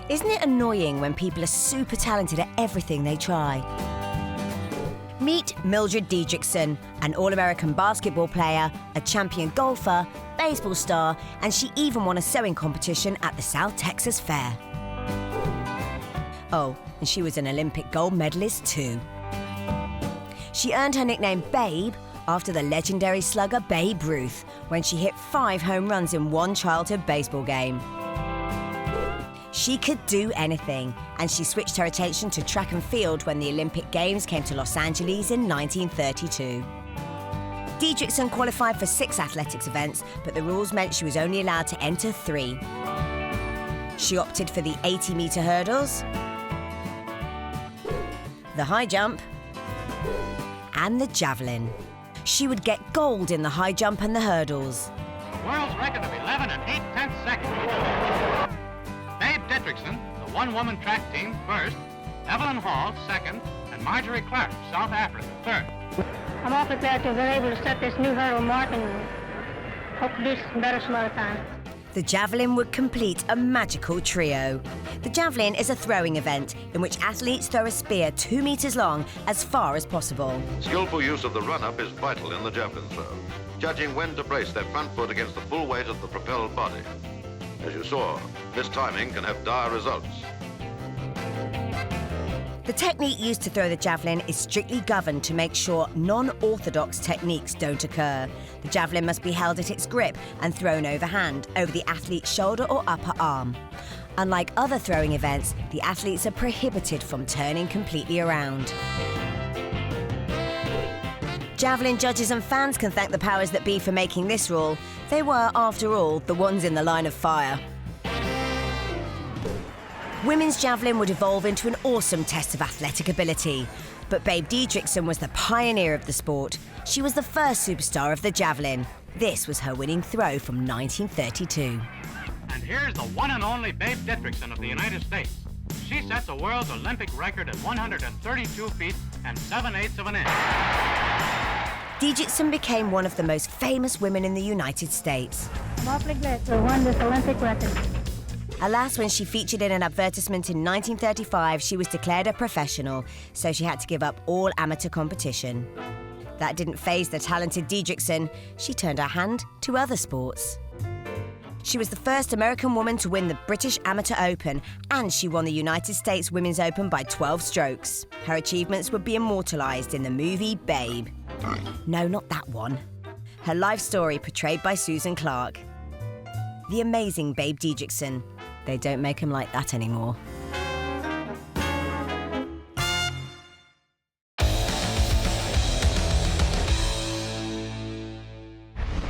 Isn't it annoying when people are super talented at everything they try? Meet Mildred Diedrichson, an All-American basketball player, a champion golfer, baseball star, and she even won a sewing competition at the South Texas Fair. Oh, and she was an Olympic gold medalist too. She earned her nickname Babe after the legendary slugger Babe Ruth when she hit 5 home runs in one childhood baseball game. She could do anything, and she switched her attention to track and field when the Olympic Games came to Los Angeles in 1932. Diedrichson qualified for 6 athletics events, but the rules meant she was only allowed to enter 3. She opted for the 80-metre hurdles, the high jump, and the javelin. She would get gold in the high jump and the hurdles. The world's record of 11 8/10 seconds. Babe Diedrichson, the one-woman track team, first. Evelyn Hall, second. And Marjorie Clark, South Africa, third. I'm awfully glad to have been able to set this new hurdle mark and hope to do some better some other time. The javelin would complete a magical trio. The javelin is a throwing event in which athletes throw a spear 2 meters long as far as possible. Skillful use of the run-up is vital in the javelin throw, judging when to brace their front foot against the full weight of the propelled body. As you saw, this timing can have dire results. The technique used to throw the javelin is strictly governed to make sure non-orthodox techniques don't occur. The javelin must be held at its grip and thrown overhand, over the athlete's shoulder or upper arm. Unlike other throwing events, the athletes are prohibited from turning completely around. Javelin judges and fans can thank the powers that be for making this rule. They were, after all, the ones in the line of fire. Women's javelin would evolve into an awesome test of athletic ability. But Babe Diedrichson was the pioneer of the sport. She was the first superstar of the javelin. This was her winning throw from 1932. And here's the one and only Babe Diedrichson of the United States. She set the world's Olympic record at 132 feet and 7/8 of an inch. Diedrichson became one of the most famous women in the United States. I'm awfully glad to have won this Olympic record. Alas, when she featured in an advertisement in 1935, she was declared a professional, so she had to give up all amateur competition. That didn't faze the talented Diedrichson. She turned her hand to other sports. She was the first American woman to win the British Amateur Open, and she won the United States Women's Open by 12 strokes. Her achievements would be immortalised in the movie Babe. No, not that one. Her life story portrayed by Susan Clark. The amazing Babe Diedrichson. They don't make them like that anymore.